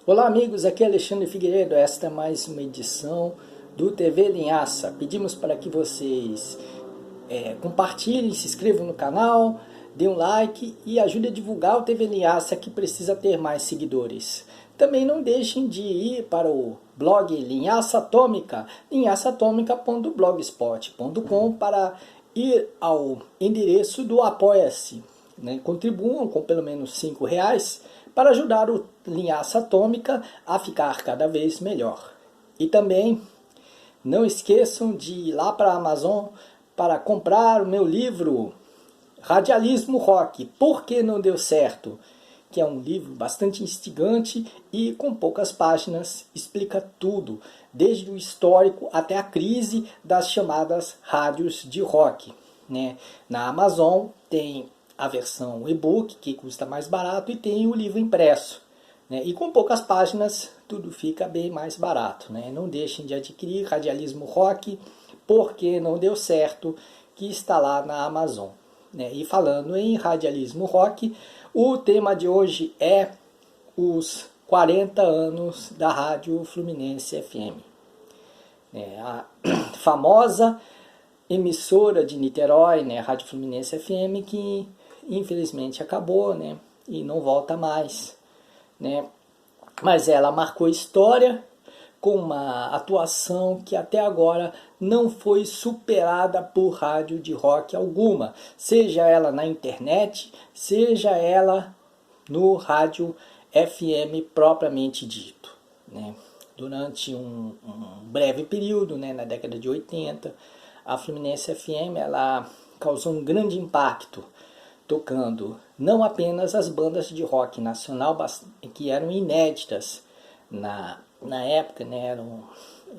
Olá amigos, aqui é Alexandre Figueiredo, esta é mais uma edição do TV Linhaça. Pedimos para que vocês compartilhem, se inscrevam no canal, dê um like e ajude a divulgar o TV Linhaça, que precisa ter mais seguidores. Também não deixem de ir para o blog Linhaça Atômica, linhaçaatomica.blogspot.com, para ir ao endereço do Apoia-se. Contribuam com pelo menos R$ 5 para ajudar o Linhaça Atômica a ficar cada vez melhor. E também não esqueçam de ir lá para a Amazon para comprar o meu livro Radialismo Rock, Por que não deu certo? Que é um livro bastante instigante e com poucas páginas explica tudo, desde o histórico até a crise das chamadas rádios de rock. Na Amazon tem a versão e-book, que custa mais barato, e tem o livro impresso. E com poucas páginas tudo fica bem mais barato. Não deixem de adquirir Radialismo Rock, Porque não deu certo, que está lá na Amazon. E falando em Radialismo Rock, o tema de hoje é os 40 anos da Rádio Fluminense FM. A famosa emissora de Niterói, a Rádio Fluminense FM, que infelizmente acabou, e não volta mais. Mas ela marcou história com uma atuação que até agora não foi superada por rádio de rock alguma, seja ela na internet, seja ela no rádio FM propriamente dito. Durante um breve período, na década de 80, a Fluminense FM ela causou um grande impacto, tocando não apenas as bandas de rock nacional que eram inéditas na época, eram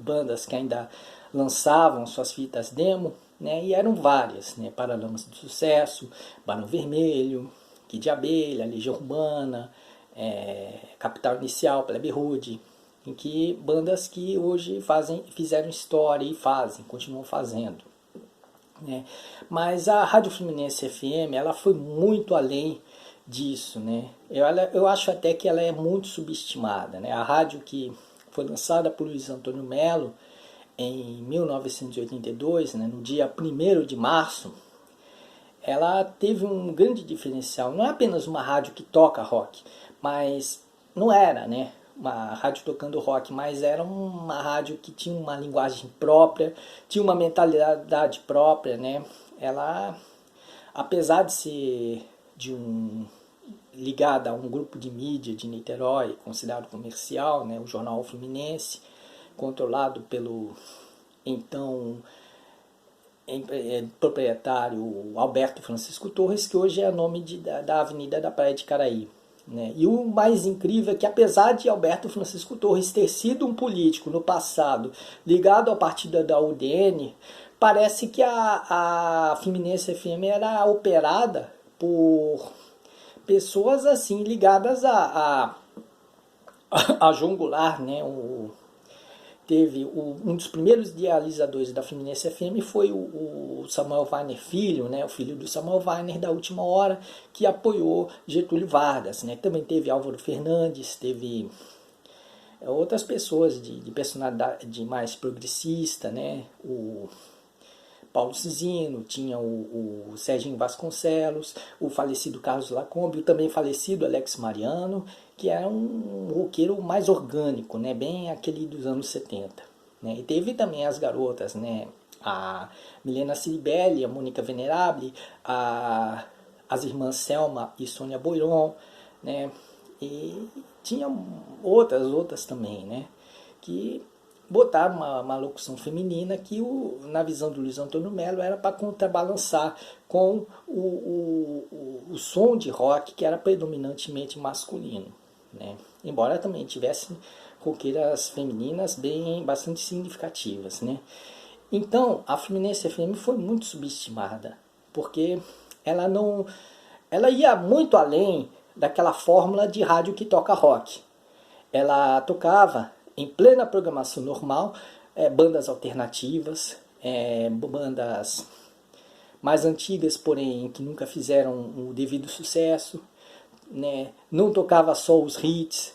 bandas que ainda lançavam suas fitas demo, e eram várias, Paralamas do Sucesso, Barão Vermelho, Kid de Abelha, Legião Urbana, Capital Inicial, Plebe Rude, em que bandas que hoje fizeram história e continuam fazendo. Mas a Rádio Fluminense FM ela foi muito além disso. Eu acho até que ela é muito subestimada. A rádio, que foi lançada por Luiz Antônio Melo em 1982, no dia 1º de março, ela teve um grande diferencial. Não é apenas uma rádio que toca rock, mas não era, uma rádio tocando rock, mas era uma rádio que tinha uma linguagem própria, tinha uma mentalidade própria. Ela, apesar de ser ligada a um grupo de mídia de Niterói, considerado comercial, o Jornal Fluminense, controlado pelo então proprietário Alberto Francisco Torres, que hoje é nome da Avenida da Praia de Caraí. E o mais incrível é que, apesar de Alberto Francisco Torres ter sido um político no passado ligado ao partido da UDN, parece que a Fluminense FM era operada por pessoas assim ligadas a João Goulart. Um dos primeiros idealizadores da Fluminense FM foi o Samuel Weiner Filho, o filho do Samuel Weiner da Última Hora, que apoiou Getúlio Vargas. Também teve Álvaro Fernandes, teve outras pessoas de personalidade mais progressista, o Paulo Cisino, tinha o Serginho Vasconcelos, o falecido Carlos Lacombe, o também falecido Alex Mariano, que era um roqueiro mais orgânico, bem aquele dos anos 70. E teve também as garotas, a Milena Ciribelli, a Mônica Venerable, as irmãs Selma e Sônia Boiron, e tinha outras também, que botaram uma locução feminina que, na visão do Luiz Antônio Melo, era para contrabalançar com o som de rock, que era predominantemente masculino. Embora também tivesse roqueiras femininas bastante significativas. Então, a Fluminense FM foi muito subestimada, porque ela ia muito além daquela fórmula de rádio que toca rock. Ela tocava em plena programação normal, bandas alternativas, bandas mais antigas, porém que nunca fizeram o devido sucesso. Não tocava só os hits,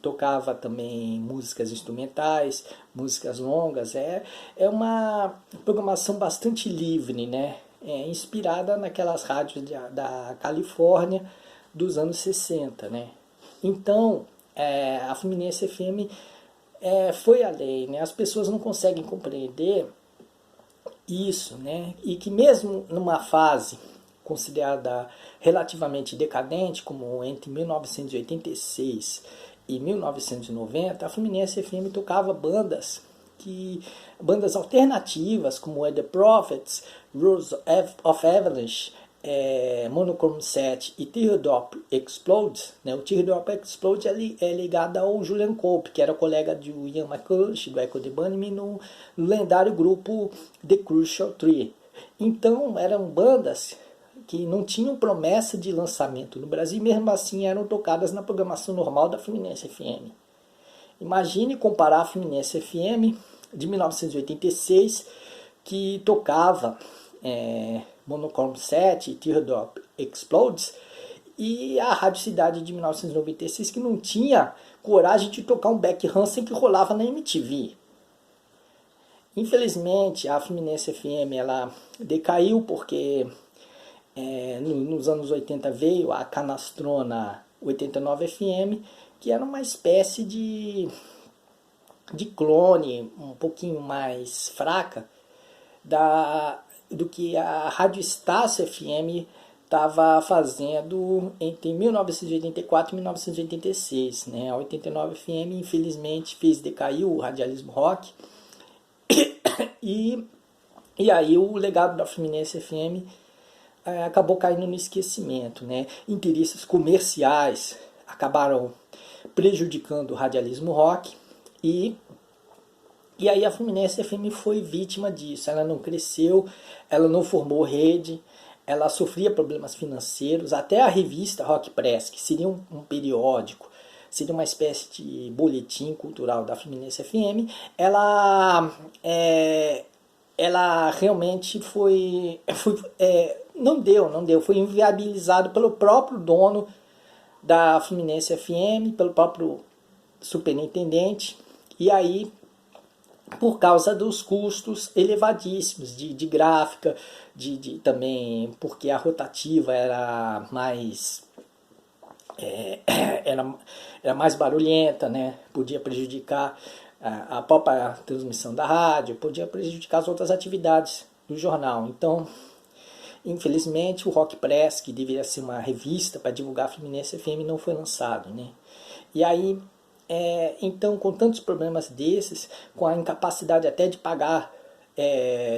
tocava também músicas instrumentais, músicas longas. É uma programação bastante livre, né? Inspirada naquelas rádios da Califórnia dos anos 60, né? Então, a Fluminense FM foi além, né? As pessoas não conseguem compreender isso, né? E que mesmo numa fase considerada relativamente decadente, como entre 1986 e 1990, a Fluminense FM tocava bandas alternativas como The Prophets, Rose of Avalanche, Monochrome 7 e Teardrop Explode, né? O Teardrop Explode é ligado ao Julian Cope, que era colega de Ian McCulloch, do Echo the Bunnymen, no lendário grupo The Crucial Tree. Então eram bandas que não tinham promessa de lançamento no Brasil, mesmo assim eram tocadas na programação normal da Fluminense FM. Imagine comparar a Fluminense FM de 1986, que tocava Monochrome 7 e Teardrop Explodes, e a Rádio Cidade de 1996, que não tinha coragem de tocar um Beck Hansen que rolava na MTV. Infelizmente, a Fluminense FM ela decaiu porque nos anos 80 veio a Canastrona 89 FM, que era uma espécie de clone um pouquinho mais fraca do que a Rádio Estácio FM estava fazendo entre 1984 e 1986. Né? A 89 FM, infelizmente, fez decair o radialismo rock. E aí o legado da Fluminense FM acabou caindo no esquecimento. Né? Interesses comerciais acabaram prejudicando o radialismo rock. E aí a Fluminense FM foi vítima disso. Ela não cresceu, ela não formou rede, ela sofria problemas financeiros. Até a revista Rock Press, que seria um periódico, seria uma espécie de boletim cultural da Fluminense FM, ela realmente não deu, foi inviabilizado pelo próprio dono da Fluminense FM, pelo próprio superintendente. E aí, por causa dos custos elevadíssimos de gráfica, também porque a rotativa era mais era mais barulhenta, né? Podia prejudicar a própria transmissão da rádio, podia prejudicar as outras atividades do jornal. Então, infelizmente, o Rock Press, que deveria ser uma revista para divulgar a Fluminense FM, não foi lançado, né? E aí, então, com tantos problemas desses, com a incapacidade até de pagar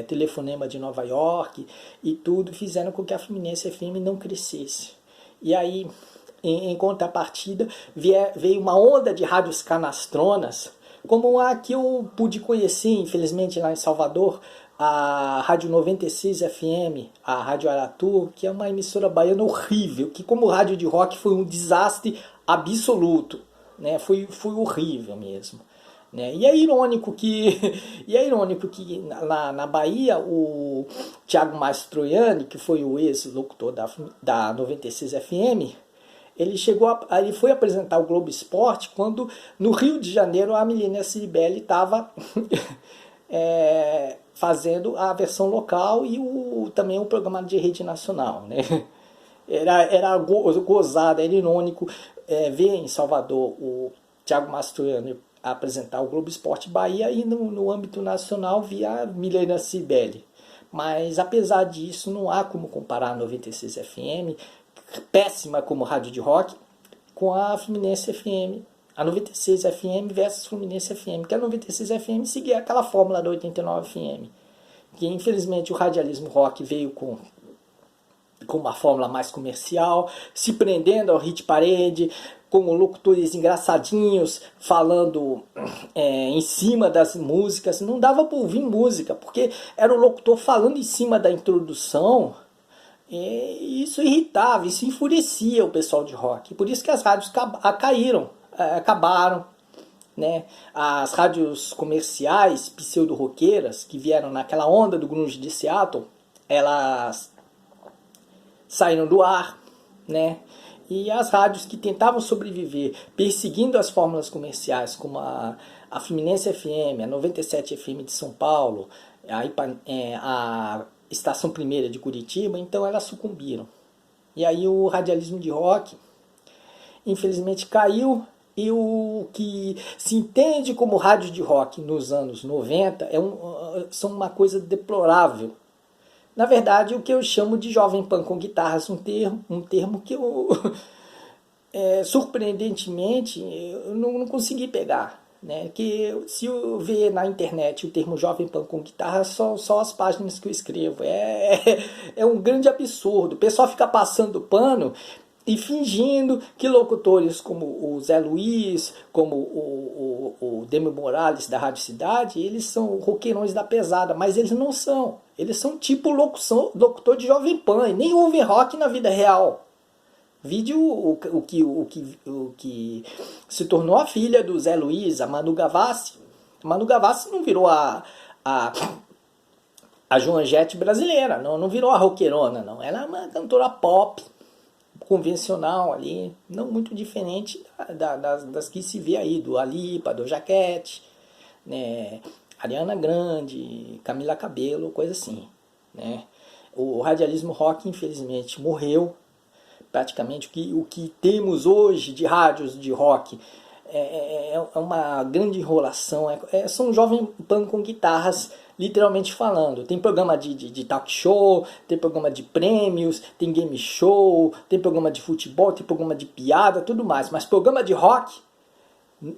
telefonema de Nova York e tudo, fizeram com que a Fluminense FM não crescesse. E aí, em contrapartida, veio uma onda de rádios canastronas, como a que eu pude conhecer, infelizmente, lá em Salvador, a Rádio 96 FM, a Rádio Aratu, que é uma emissora baiana horrível, que como rádio de rock foi um desastre absoluto. Né, foi horrível mesmo. Né? E é irônico que na Bahia o Thiago Mastroianni, que foi o ex-locutor da 96 FM, ele foi apresentar o Globo Esporte quando no Rio de Janeiro a Milena Ciribelli estava fazendo a versão local e também o programa de rede nacional. Né? Era gozado, era irônico ver em Salvador o Thiago Mastroianni apresentar o Globo Esporte Bahia e no âmbito nacional via Milena Ciribelli. Mas apesar disso, não há como comparar a 96 FM, péssima como rádio de rock, com a Fluminense FM. A 96 FM versus Fluminense FM, que a 96 FM seguia aquela fórmula da 89 FM, que infelizmente o radialismo rock veio com uma fórmula mais comercial, se prendendo ao hit parade, com locutores engraçadinhos, falando em cima das músicas. Não dava para ouvir música, porque era o locutor falando em cima da introdução, e isso irritava, isso enfurecia o pessoal de rock. Por isso que as rádios acabaram. Né? As rádios comerciais, pseudo-roqueiras, que vieram naquela onda do grunge de Seattle, elas saíram do ar, né? E as rádios que tentavam sobreviver perseguindo as fórmulas comerciais, como a Fluminense FM, a 97 FM de São Paulo, a Estação Primeira de Curitiba, então elas sucumbiram. E aí o radialismo de rock, infelizmente, caiu, e o que se entende como rádio de rock nos anos 90 são uma coisa deplorável. Na verdade, o que eu chamo de jovem pan com guitarras, um termo que eu, surpreendentemente, eu não consegui pegar. Né? Que se eu ver na internet o termo jovem pan com guitarra, só as páginas que eu escrevo. É um grande absurdo. O pessoal fica passando pano e fingindo que locutores como o Zé Luiz, como o Demi Morales da Rádio Cidade, eles são roqueirões da pesada, mas eles não são. Eles são tipo locutor de Jovem Pan, e nem ouvem rock na vida real. Vídeo o que se tornou a filha do Zé Luiz, a Manu Gavassi. A Manu Gavassi não virou a Joan Jett brasileira, não virou a roqueirona, não. Ela é uma cantora pop, convencional ali, não muito diferente das que se vê aí, do Alipa, do Jaquete, né, Ariana Grande, Camila Cabello, coisa assim, né. O radialismo rock, infelizmente, morreu. Praticamente o que temos hoje de rádios de rock é uma grande enrolação, são jovem pan com guitarras, literalmente falando. Tem programa de talk show, tem programa de prêmios, tem game show, tem programa de futebol, tem programa de piada, tudo mais. Mas programa de rock,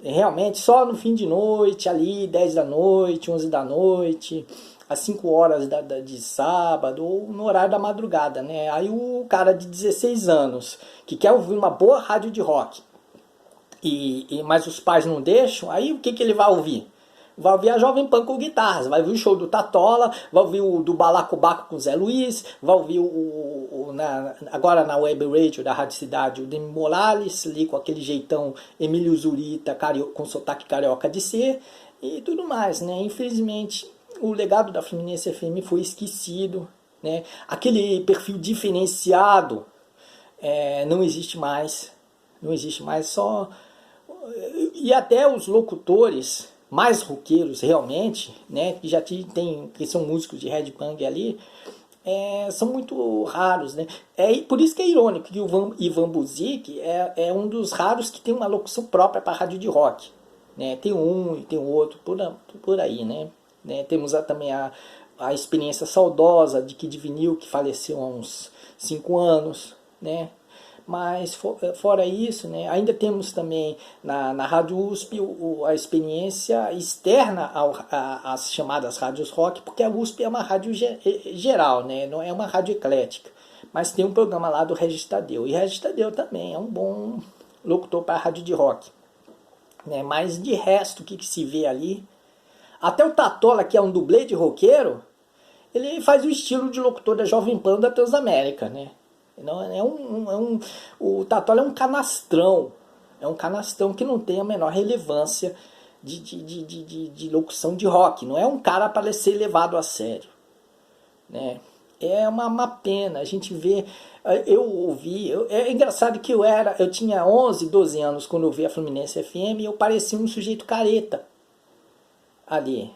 realmente, só no fim de noite, ali, 10 da noite, 11 da noite, às 5 horas de sábado, ou no horário da madrugada, né? Aí o cara de 16 anos, que quer ouvir uma boa rádio de rock, mas os pais não deixam, aí o que ele vai ouvir? Vai ouvir a Jovem Pan com guitarras, vai ouvir o show do Tatola, vai ouvir o do Balacobaco com o Zé Luiz, vai ouvir agora na Web Radio da Rádio Cidade, o Demi Morales, ali com aquele jeitão Emílio Zurita, com sotaque carioca de ser, e tudo mais, né? Infelizmente, o legado da Fluminense FM foi esquecido, né? Aquele perfil diferenciado não existe mais, só... E até os locutores mais roqueiros realmente, né, que são músicos de headbang ali, são muito raros, né? Por isso que é irônico que o Ivan Buzik é um dos raros que tem uma locução própria para rádio de rock, né? Tem um e tem o outro por aí, né? Temos também a experiência saudosa de Kid Vinil, que faleceu há uns 5 anos, né? Mas fora isso, né, ainda temos também na Rádio USP a experiência externa às chamadas rádios rock, porque a USP é uma rádio geral, né, não é uma rádio eclética. Mas tem um programa lá do Regis Tadeu, e Regis Tadeu também é um bom locutor para a rádio de rock, né? Mas de resto, o que se vê ali, até o Tatola, que é um dublê de roqueiro, ele faz o estilo de locutor da Jovem Pan da Transamérica, né? O Tatola é um canastrão. É um canastrão que não tem a menor relevância de locução de rock. Não é um cara para ser levado a sério, né? É uma pena. A gente vê... É engraçado que eu tinha 11, 12 anos quando eu vi a Fluminense FM e eu parecia um sujeito careta ali.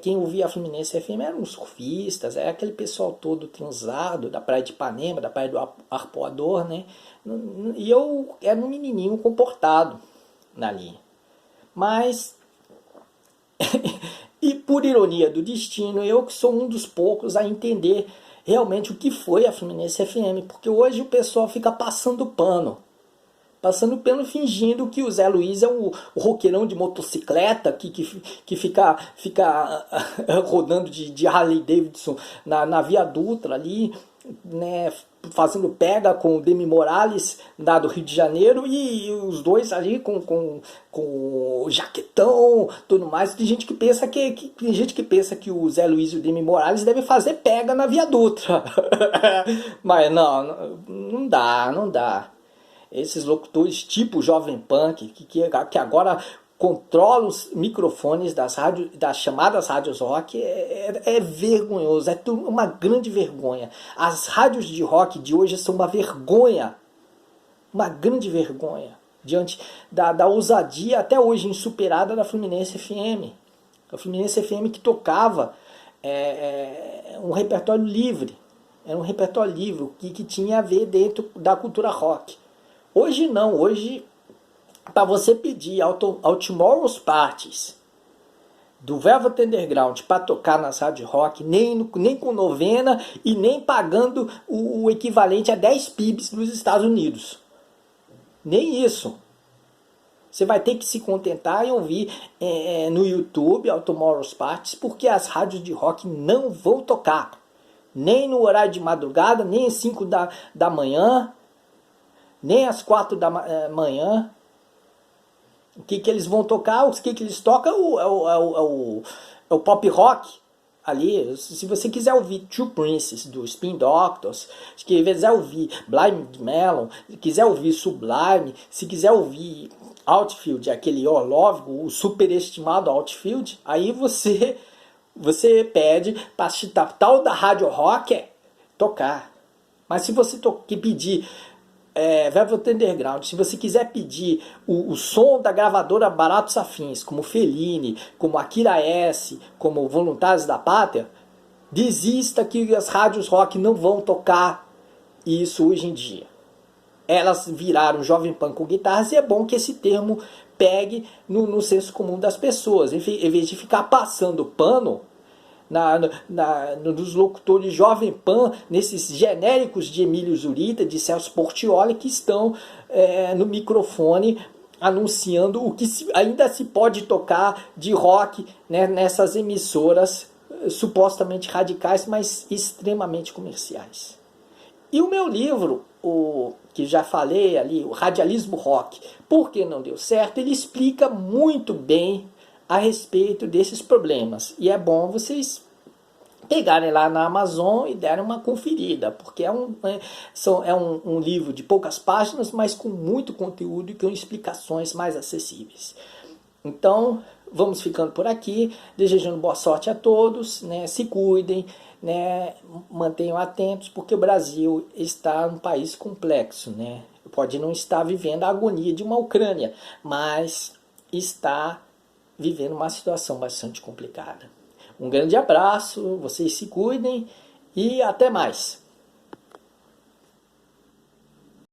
Quem ouvia a Fluminense FM eram os surfistas, aquele pessoal todo transado da praia de Ipanema, da praia do Arpoador, né? E eu era um menininho comportado ali. Mas, e por ironia do destino, eu que sou um dos poucos a entender realmente o que foi a Fluminense FM, porque hoje o pessoal fica passando pano fingindo que o Zé Luiz é o roqueirão de motocicleta que fica rodando de Harley Davidson na Via Dutra ali, né, fazendo pega com o Demi Morales lá do Rio de Janeiro, e os dois ali com o jaquetão, tudo mais. Tem gente que pensa que o Zé Luiz e o Demi Morales devem fazer pega na Via Dutra. Mas não dá. Esses locutores tipo Jovem Pan, que agora controlam os microfones das chamadas rádios rock, é vergonhoso, é uma grande vergonha. As rádios de rock de hoje são uma vergonha uma grande vergonha diante da ousadia até hoje insuperada da Fluminense FM. A Fluminense FM que tocava um repertório livre. Era um repertório livre que tinha a ver dentro da cultura rock. Hoje não, hoje para você pedir ao Tomorrow's Parties do Velvet Underground para tocar nas rádio rock, nem com novena e nem pagando o equivalente a 10 PIBs dos Estados Unidos. Nem isso. Você vai ter que se contentar em ouvir no YouTube ao Tomorrow's Parties, porque as rádios de rock não vão tocar. Nem no horário de madrugada, nem às 5 da manhã, nem às 4 da manhã. O que eles vão tocar? O que eles tocam é o pop rock. Ali, se você quiser ouvir Two Princes do Spin Doctors, se quiser ouvir Blind Melon, se quiser ouvir Sublime, se quiser ouvir Outfield, aquele Your Love, o superestimado Outfield, aí você pede para tal da rádio rock tocar. Mas se você pedir Velvet Underground, se você quiser pedir o som da gravadora Baratos Afins, como Fellini, como Akira S, como Voluntários da Pátria, desista, que as rádios rock não vão tocar isso hoje em dia. Elas viraram Jovem Pan com guitarras, e é bom que esse termo pegue no senso comum das pessoas, em vez de ficar passando pano nos locutores Jovem Pan, nesses genéricos de Emílio Zurita, de Celso Portiolli, que estão no microfone anunciando o que ainda se pode tocar de rock, né, nessas emissoras supostamente radicais, mas extremamente comerciais. E o meu livro, que já falei ali, o Radialismo Rock, por que não deu certo, ele explica muito bem a respeito desses problemas. E é bom vocês pegarem lá na Amazon e derem uma conferida, porque é um livro de poucas páginas, mas com muito conteúdo e com explicações mais acessíveis. Então, vamos ficando por aqui, desejando boa sorte a todos, né? Se cuidem, né? Mantenham atentos, porque o Brasil está um país complexo, né? Pode não estar vivendo a agonia de uma Ucrânia, mas está vivendo uma situação bastante complicada. Um grande abraço, vocês se cuidem e até mais!